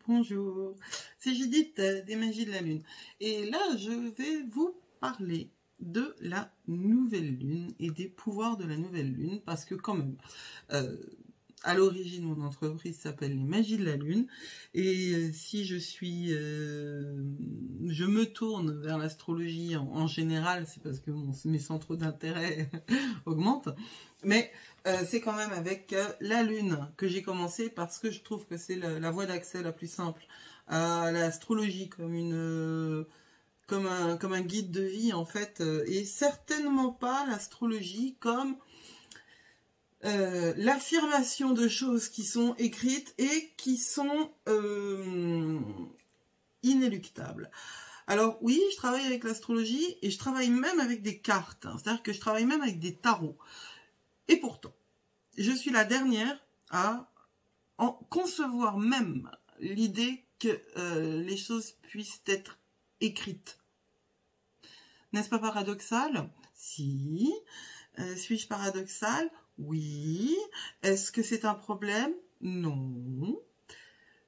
Bonjour, c'est Judith des Magies de la Lune. Et là, je vais vous parler de la nouvelle lune et des pouvoirs de la nouvelle lune, parce que quand même, à l'origine, mon entreprise s'appelle les Magies de la Lune, et si je me tourne vers l'astrologie en général, c'est parce que mes centres d'intérêt augmentent, mais c'est quand même avec la Lune que j'ai commencé, parce que je trouve que c'est la voie d'accès la plus simple à l'astrologie, comme un guide de vie en fait, et certainement pas l'astrologie comme l'affirmation de choses qui sont écrites et qui sont inéluctables. Alors oui, je travaille avec l'astrologie et je travaille même avec des cartes, hein, c'est-à-dire que je travaille même avec des tarots. Et pourtant, je suis la dernière à en concevoir même l'idée que les choses puissent être écrites. N'est-ce pas paradoxal? Si. Suis-je paradoxal? Oui. Est-ce que c'est un problème? Non.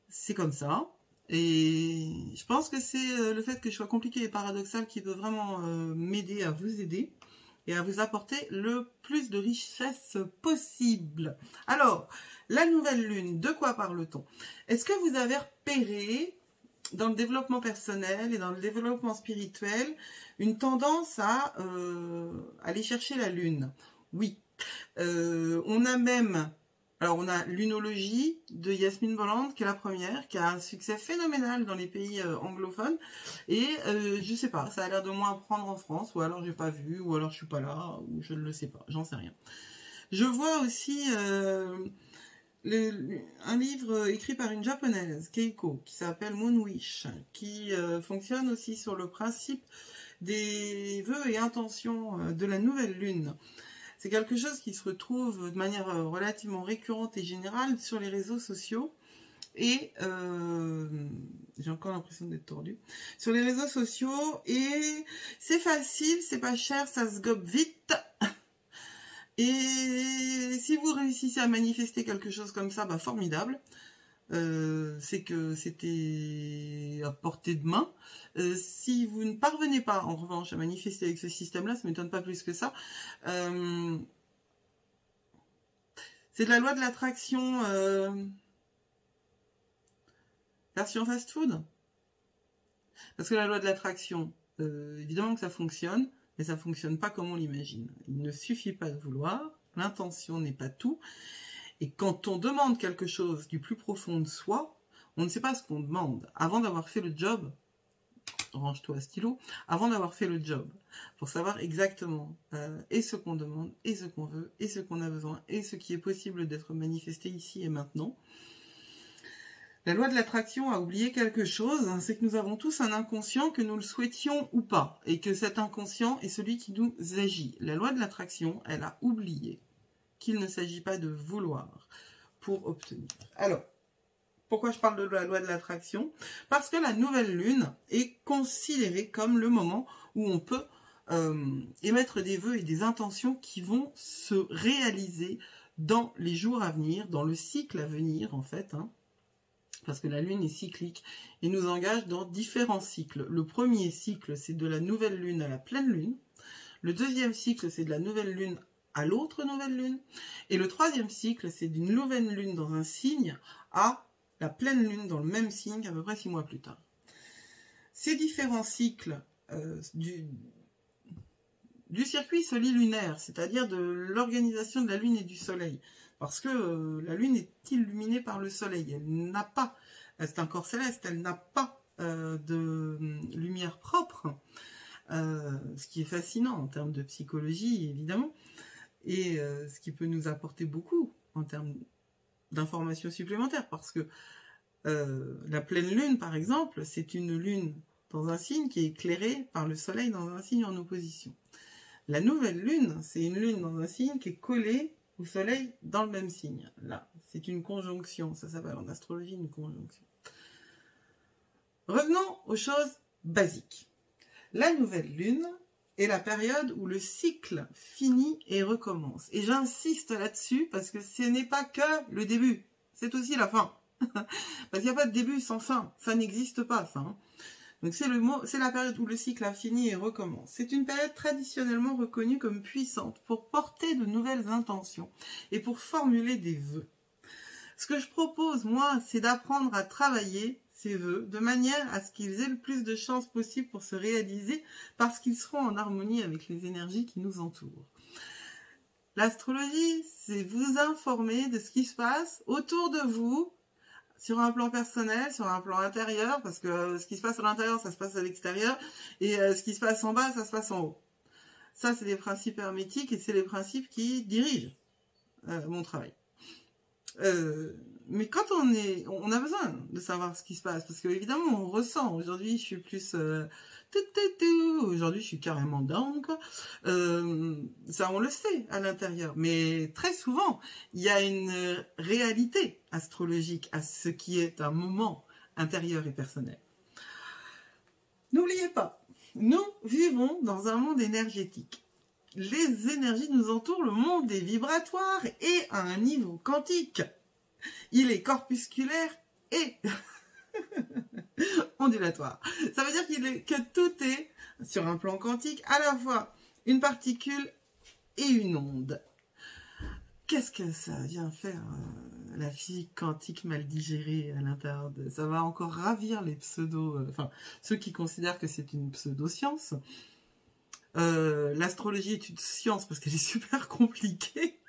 C'est comme ça. Et je pense que c'est le fait que je sois compliqué et paradoxal qui peut vraiment m'aider à vous aider et à vous apporter le plus de richesse possible. Alors, la nouvelle lune, de quoi parle-t-on? Est-ce que vous avez repéré dans le développement personnel et dans le développement spirituel une tendance à aller chercher la lune? Oui. On a même... Alors, on a l'unologie de Yasmine Bolland, qui est la première, qui a un succès phénoménal dans les pays anglophones. Et je sais pas, ça a l'air de moins prendre en France, ou alors j'ai pas vu, ou alors je suis pas là, ou je ne le sais pas, j'en sais rien. Je vois aussi un livre écrit par une japonaise, Keiko, qui s'appelle Moonwish, qui fonctionne aussi sur le principe des vœux et intentions de la nouvelle lune. C'est quelque chose qui se retrouve de manière relativement récurrente et générale sur les réseaux sociaux. Et j'ai encore l'impression d'être tordue. Sur les réseaux sociaux, et c'est facile, c'est pas cher, ça se gobe vite. Et si vous réussissez à manifester quelque chose comme ça, bah formidable. C'est que c'était à portée de main. Si vous ne parvenez pas, en revanche, à manifester avec ce système-là, ça ne m'étonne pas plus que ça. C'est de la loi de l'attraction version fast-food. Parce que la loi de l'attraction, évidemment que ça fonctionne, mais ça ne fonctionne pas comme on l'imagine. Il ne suffit pas de vouloir, l'intention n'est pas tout. Et quand on demande quelque chose du plus profond de soi, on ne sait pas ce qu'on demande. Avant d'avoir fait le job, range-toi stylo, avant d'avoir fait le job, pour savoir exactement et ce qu'on demande, et ce qu'on veut, et ce qu'on a besoin, et ce qui est possible d'être manifesté ici et maintenant. La loi de l'attraction a oublié quelque chose, hein, c'est que nous avons tous un inconscient, que nous le souhaitions ou pas, et que cet inconscient est celui qui nous agit. La loi de l'attraction, elle a oublié qu'il ne s'agit pas de vouloir pour obtenir. Alors, pourquoi je parle de la loi de l'attraction? Parce que la nouvelle lune est considérée comme le moment où on peut émettre des vœux et des intentions qui vont se réaliser dans les jours à venir, dans le cycle à venir en fait, hein, parce que la lune est cyclique et nous engage dans différents cycles. Le premier cycle, c'est de la nouvelle lune à la pleine lune. Le deuxième cycle, c'est de la nouvelle lune à l'autre nouvelle lune. Et le troisième cycle, c'est d'une nouvelle lune dans un signe à la pleine lune dans le même signe à peu près 6 mois plus tard. Ces différents cycles du circuit solilunaire, c'est-à-dire de l'organisation de la lune et du soleil, parce que la lune est illuminée par le soleil, elle n'a pas, c'est un corps céleste, elle n'a pas de lumière propre, ce qui est fascinant en termes de psychologie évidemment, et ce qui peut nous apporter beaucoup en termes d'informations supplémentaires, parce que la pleine lune, par exemple, c'est une lune dans un signe qui est éclairée par le soleil dans un signe en opposition. La nouvelle lune, c'est une lune dans un signe qui est collée au soleil dans le même signe. Là, c'est une conjonction, ça s'appelle en astrologie une conjonction. Revenons aux choses basiques. La nouvelle lune est la période où le cycle finit et recommence. Et j'insiste là-dessus parce que ce n'est pas que le début, c'est aussi la fin. Parce qu'il n'y a pas de début sans fin. Ça n'existe pas, ça. Hein. Donc c'est la période où le cycle a fini et recommence. C'est une période traditionnellement reconnue comme puissante pour porter de nouvelles intentions et pour formuler des vœux. Ce que je propose, moi, c'est d'apprendre à travailler ces vœux de manière à ce qu'ils aient le plus de chances possible pour se réaliser parce qu'ils seront en harmonie avec les énergies qui nous entourent. L'astrologie, c'est vous informer de ce qui se passe autour de vous, sur un plan personnel, sur un plan intérieur, parce que ce qui se passe à l'intérieur, ça se passe à l'extérieur, et ce qui se passe en bas, ça se passe en haut. Ça, c'est les principes hermétiques, et c'est les principes qui dirigent mon travail. Mais quand on a besoin de savoir ce qui se passe, parce que évidemment, on ressent. Aujourd'hui, je suis plus... Aujourd'hui, je suis carrément down, quoi. Ça, on le sait à l'intérieur. Mais très souvent, il y a une réalité astrologique à ce qui est un moment intérieur et personnel. N'oubliez pas, nous vivons dans un monde énergétique. Les énergies nous entourent, le monde est vibratoire et à un niveau quantique. Il est corpusculaire et ondulatoire. Ça veut dire que tout est, sur un plan quantique, à la fois une particule et une onde. Qu'est-ce que ça vient faire, la physique quantique mal digérée à l'intérieur de... Ça va encore ravir les enfin, ceux qui considèrent que c'est une pseudo-science. L'astrologie est une science parce qu'elle est super compliquée.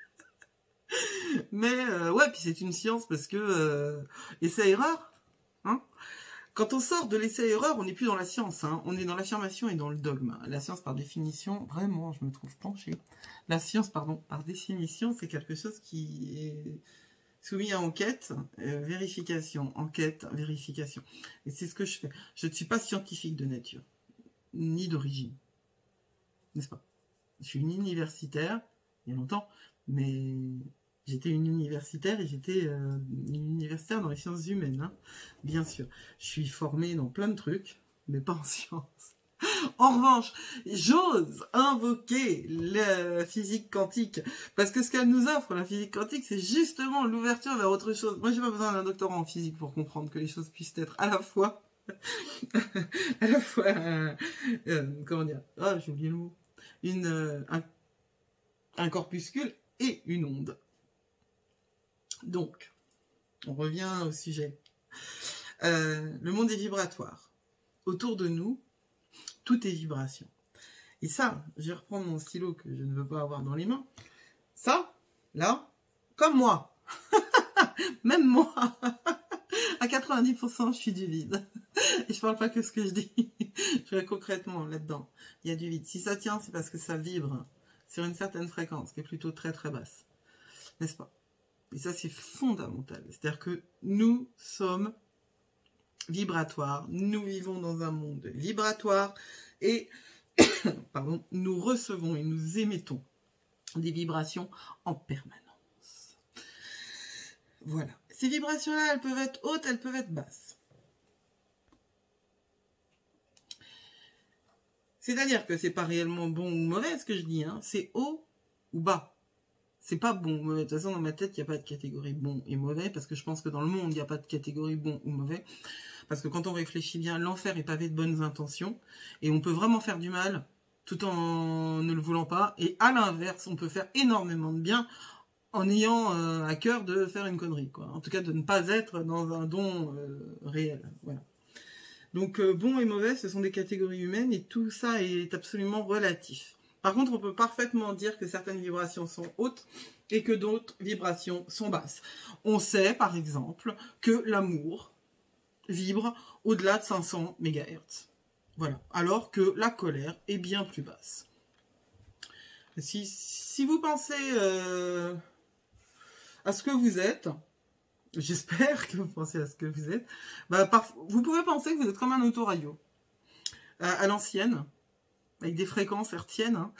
Mais ouais, puis c'est une science parce que essai-erreur. Hein, quand on sort de l'essai-erreur, on n'est plus dans la science. Hein, on est dans l'affirmation et dans le dogme. La science, par définition, vraiment, je me trouve penchée. La science, pardon, par définition, c'est quelque chose qui est soumis à enquête, vérification, enquête, vérification. Et c'est ce que je fais. Je ne suis pas scientifique de nature, ni d'origine. N'est-ce pas? Je suis une universitaire, il y a longtemps, mais j'étais une universitaire et j'étais une universitaire dans les sciences humaines, hein, bien sûr. Je suis formée dans plein de trucs, mais pas en sciences. En revanche, j'ose invoquer la physique quantique, parce que ce qu'elle nous offre, la physique quantique, c'est justement l'ouverture vers autre chose. Moi, j'ai pas besoin d'un doctorat en physique pour comprendre que les choses puissent être à la fois... comment dire? Ah, j'ai oublié le mot. Un corpuscule et une onde. Donc, on revient au sujet. Le monde est vibratoire. Autour de nous, tout est vibration. Et ça, je vais reprendre mon stylo que je ne veux pas avoir dans les mains. Ça, là, comme moi. Même moi. À 90%, je suis du vide. Et je parle pas que ce que je dis. Je vais concrètement là-dedans. Il y a du vide. Si ça tient, c'est parce que ça vibre sur une certaine fréquence qui est plutôt très très basse. N'est-ce pas? Et ça, c'est fondamental. C'est-à-dire que nous sommes vibratoires. Nous vivons dans un monde vibratoire. Et pardon, nous recevons et nous émettons des vibrations en permanence. Voilà. Ces vibrations-là, elles peuvent être hautes, elles peuvent être basses. C'est-à-dire que c'est pas réellement bon ou mauvais ce que je dis, hein. C'est haut ou bas. C'est pas bon ou mauvais. De toute façon, dans ma tête, il n'y a pas de catégorie bon et mauvais, parce que je pense que dans le monde, il n'y a pas de catégorie bon ou mauvais. Parce que quand on réfléchit bien, l'enfer est pavé de bonnes intentions, et on peut vraiment faire du mal, tout en ne le voulant pas, et à l'inverse, on peut faire énormément de bien, en ayant à cœur de faire une connerie, quoi. En tout cas, de ne pas être dans un don réel. Voilà. Donc, bon et mauvais, ce sont des catégories humaines, et tout ça est absolument relatif. Par contre, on peut parfaitement dire que certaines vibrations sont hautes, et que d'autres vibrations sont basses. On sait, par exemple, que l'amour vibre au-delà de 500 MHz. Voilà. Alors que la colère est bien plus basse. Si vous pensez à ce que vous êtes, j'espère que vous pensez à ce que vous êtes, bah, vous pouvez penser que vous êtes comme un autoradio. À l'ancienne, avec des fréquences hertziennes. Hein.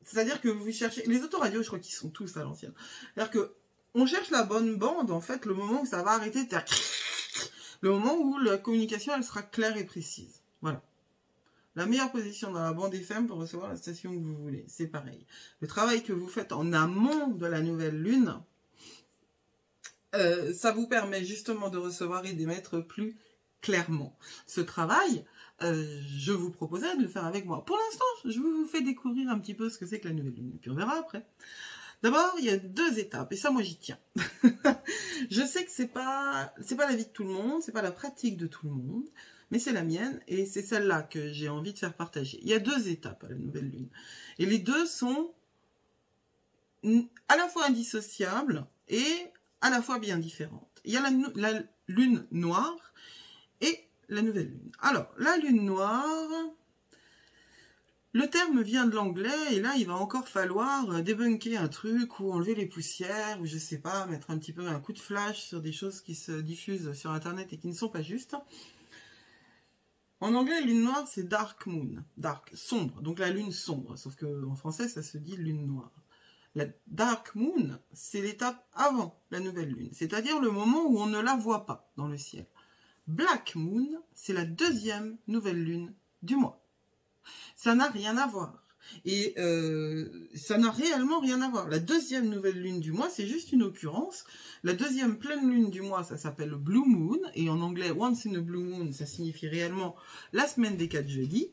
C'est-à-dire que vous cherchez... Les autoradios, je crois qu'ils sont tous à l'ancienne. C'est-à-dire que on cherche la bonne bande, en fait, le moment où ça va arrêter de faire... Le moment où la communication, elle sera claire et précise. Voilà. La meilleure position dans la bande FM pour recevoir la station que vous voulez. C'est pareil. Le travail que vous faites en amont de la nouvelle lune, ça vous permet justement de recevoir et d'émettre plus clairement. Ce travail, je vous proposais de le faire avec moi. Pour l'instant, je vous fais découvrir un petit peu ce que c'est que la nouvelle lune, et puis on verra après. D'abord, il y a 2 étapes, et ça, moi, j'y tiens. Je sais que c'est pas la vie de tout le monde, c'est pas la pratique de tout le monde, mais c'est la mienne, et c'est celle-là que j'ai envie de faire partager. Il y a 2 étapes à la nouvelle lune, et les 2 sont à la fois indissociables et à la fois bien différentes. Il y a la lune noire et la nouvelle lune. Alors, la lune noire, le terme vient de l'anglais, et là, il va encore falloir débunker un truc, ou enlever les poussières, ou je sais pas, mettre un petit peu un coup de flash sur des choses qui se diffusent sur Internet et qui ne sont pas justes. En anglais, lune noire, c'est dark moon, dark, sombre, donc la lune sombre, sauf qu'en français, ça se dit lune noire. La dark moon, c'est l'étape avant la nouvelle lune, c'est-à-dire le moment où on ne la voit pas dans le ciel. Black moon, c'est la 2e nouvelle lune du mois. Ça n'a rien à voir. Et ça n'a réellement rien à voir. La 2e nouvelle lune du mois, c'est juste une occurrence. La 2e pleine lune du mois, ça s'appelle Blue Moon. Et en anglais, Once in a Blue Moon, ça signifie réellement la semaine des 4 jeudis.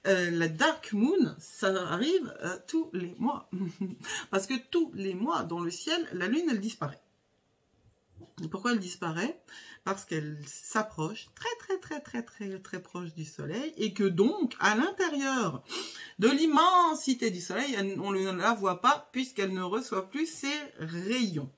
La Dark Moon, ça arrive tous les mois. Parce que tous les mois, dans le ciel, la lune, elle disparaît. Et pourquoi elle disparaît? Parce qu'elle s'approche très proche du soleil, et que donc, à l'intérieur de l'immensité du soleil, on ne la voit pas, puisqu'elle ne reçoit plus ses rayons.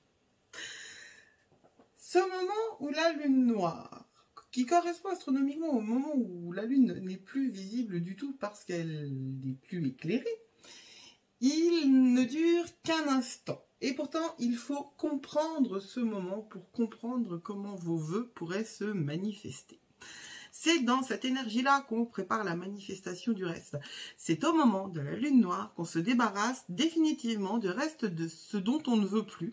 Ce moment où la lune noire, qui correspond astronomiquement au moment où la lune n'est plus visible du tout parce qu'elle n'est plus éclairée, il ne dure qu'un instant. Et pourtant, il faut comprendre ce moment pour comprendre comment vos vœux pourraient se manifester. C'est dans cette énergie-là qu'on prépare la manifestation du reste. C'est au moment de la lune noire qu'on se débarrasse définitivement du reste de ce dont on ne veut plus.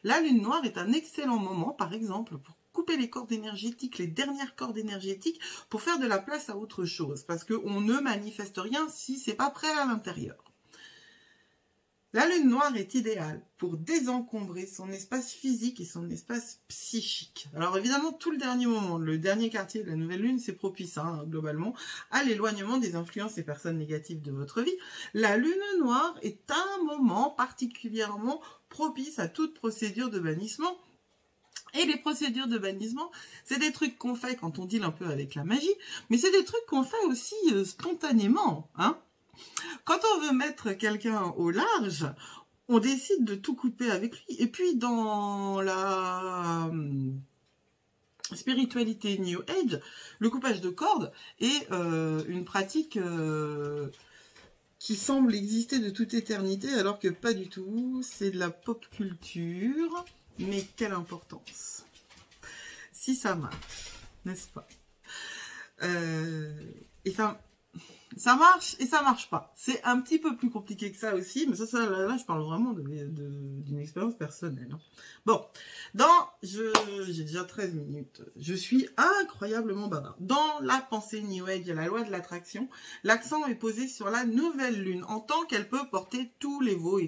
La lune noire est un excellent moment, par exemple, pour couper les cordes énergétiques, les dernières cordes énergétiques, pour faire de la place à autre chose. Parce qu'on ne manifeste rien si c'est pas prêt à l'intérieur. La lune noire est idéale pour désencombrer son espace physique et son espace psychique. Alors évidemment, tout le dernier moment, le dernier quartier de la nouvelle lune, c'est propice, globalement, à l'éloignement des influences des personnes négatives de votre vie. La lune noire est un moment particulièrement propice à toute procédure de bannissement. Et les procédures de bannissement, c'est des trucs qu'on fait quand on deal un peu avec la magie, mais c'est des trucs qu'on fait aussi spontanément, Quand on veut mettre quelqu'un au large, on décide de tout couper avec lui. Et puis dans la spiritualité New Age, le coupage de cordes est une pratique qui semble exister de toute éternité, alors que pas du tout. C'est de la pop culture, mais quelle importance. Si ça marche, n'est-ce pas? Ça marche et ça marche pas. C'est un petit peu plus compliqué que ça aussi, mais là je parle vraiment d'une expérience personnelle. Bon, j'ai déjà 13 minutes. Je suis incroyablement bavard. Dans la pensée New Age, la loi de l'attraction, l'accent est posé sur la nouvelle lune, en tant qu'elle peut porter tous les vœux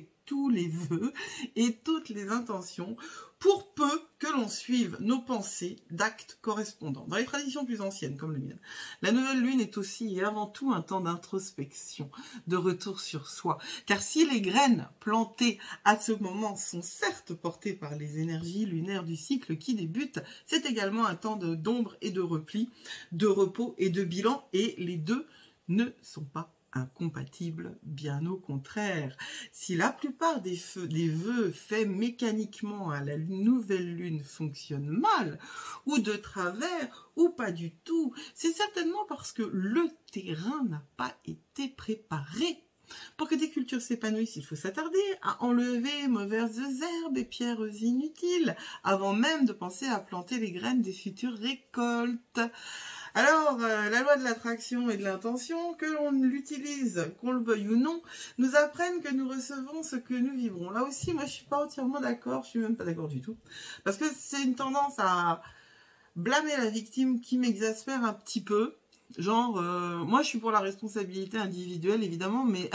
et toutes les intentions, pour peu que l'on suive nos pensées d'actes correspondants. Dans les traditions plus anciennes, comme les miennes, la nouvelle lune est aussi et avant tout un temps d'introspection, de retour sur soi. Car si les graines plantées à ce moment sont certes portées par les énergies lunaires du cycle qui débute, c'est également un temps d'ombre et de repli, de repos et de bilan, et les deux ne sont pas incompatibles, bien au contraire. Si la plupart des vœux faits mécaniquement à la nouvelle lune fonctionnent mal, ou de travers, ou pas du tout, c'est certainement parce que le terrain n'a pas été préparé. Pour que des cultures s'épanouissent, il faut s'attarder à enlever mauvaises herbes et pierres inutiles, avant même de penser à planter les graines des futures récoltes. Alors, la loi de l'attraction et de l'intention, que l'on l'utilise, qu'on le veuille ou non, nous apprennent que nous recevons ce que nous vivrons. Là aussi, moi, je suis pas entièrement d'accord, je suis même pas d'accord du tout. Parce que c'est une tendance à blâmer la victime qui m'exaspère un petit peu. Genre, moi je suis pour la responsabilité individuelle évidemment, mais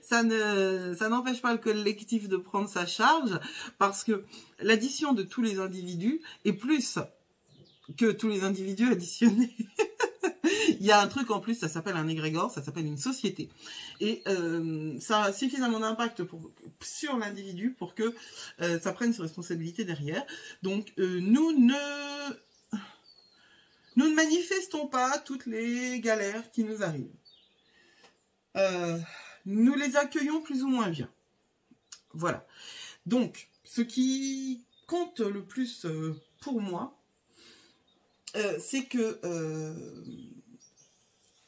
ça n'empêche pas le collectif de prendre sa charge, parce que l'addition de tous les individus est plus que tous les individus additionnés. Il y a un truc en plus, ça s'appelle un égrégore, ça s'appelle une société. Et ça a suffisamment d'impact sur l'individu pour que ça prenne ses responsabilités derrière. Donc nous ne manifestons pas toutes les galères qui nous arrivent. Nous les accueillons plus ou moins bien. Voilà. Donc, ce qui compte le plus pour moi, c'est que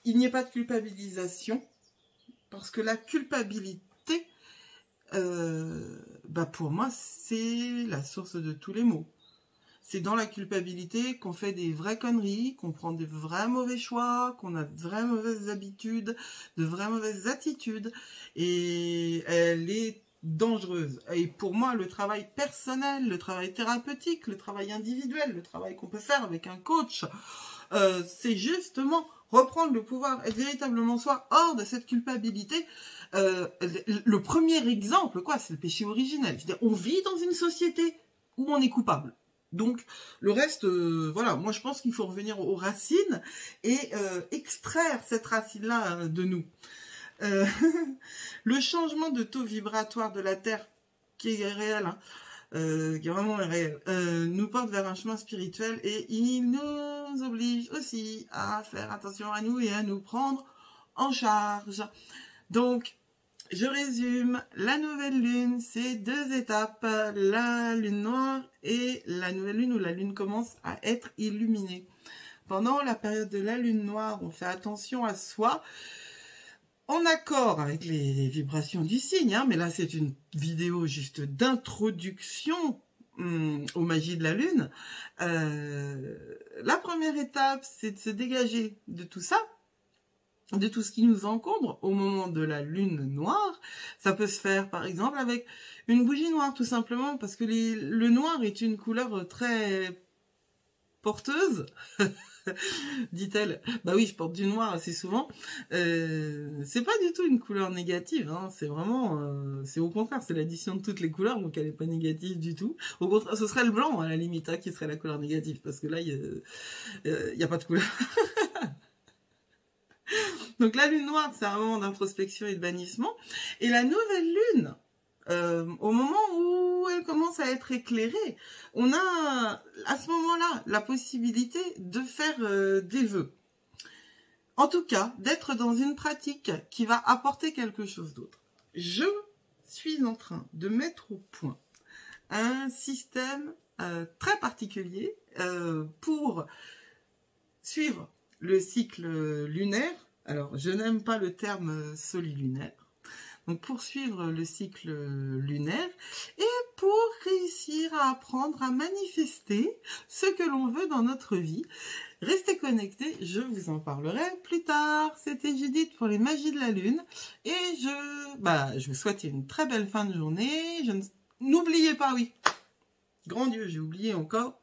il n'y ait pas de culpabilisation, parce que la culpabilité, pour moi, c'est la source de tous les maux. C'est dans la culpabilité qu'on fait des vraies conneries, qu'on prend des vrais mauvais choix, qu'on a de vraies mauvaises habitudes, de vraies mauvaises attitudes, et elle est dangereuse. Et pour moi, le travail personnel, le travail thérapeutique, le travail individuel, le travail qu'on peut faire avec un coach, c'est justement reprendre le pouvoir, être véritablement soi, hors de cette culpabilité. Le premier exemple, c'est le péché originel. C'est-à-dire, on vit dans une société où on est coupable. Donc, le reste, voilà, moi je pense qu'il faut revenir aux racines et extraire cette racine-là de nous. Le changement de taux vibratoire de la Terre, qui est réel, qui est vraiment réel, nous porte vers un chemin spirituel, et il nous oblige aussi à faire attention à nous et à nous prendre en charge. Donc, je résume, la nouvelle lune, c'est 2 étapes, la lune noire et la nouvelle lune où la lune commence à être illuminée. Pendant la période de la lune noire, on fait attention à soi, en accord avec les vibrations du signe, mais là c'est une vidéo juste d'introduction aux magies de la lune. La première étape, c'est de se dégager de tout ça, de tout ce qui nous encombre au moment de la lune noire. Ça peut se faire par exemple avec une bougie noire, tout simplement, parce que le noir est une couleur très porteuse. Dit-elle. Bah oui, je porte du noir assez souvent. C'est pas du tout une couleur négative, c'est vraiment, c'est au contraire, c'est l'addition de toutes les couleurs, donc elle est pas négative du tout. Au contraire, ce serait le blanc à la limite qui serait la couleur négative, parce que là il y a pas de couleur. Donc la lune noire, c'est un moment d'introspection et de bannissement. Et la nouvelle lune, au moment où elle commence à être éclairée, on a à ce moment-là la possibilité de faire des vœux. En tout cas, d'être dans une pratique qui va apporter quelque chose d'autre. Je suis en train de mettre au point un système très particulier pour suivre le cycle lunaire. Alors, je n'aime pas le terme solilunaire. Donc, pour suivre le cycle lunaire et pour réussir à apprendre à manifester ce que l'on veut dans notre vie. Restez connectés, je vous en parlerai plus tard. C'était Judith pour les magies de la lune. Et je vous souhaite une très belle fin de journée. N'oubliez pas, oui. Grand Dieu, j'ai oublié encore.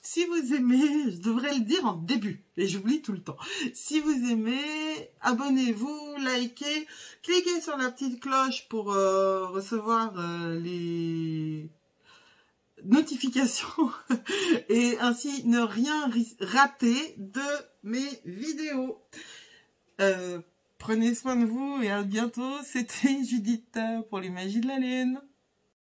Si vous aimez, je devrais le dire en début, et j'oublie tout le temps. Si vous aimez, abonnez-vous, likez, cliquez sur la petite cloche pour recevoir les notifications et ainsi ne rien rater de mes vidéos. Prenez soin de vous et à bientôt. C'était Judith pour les magies de la lune.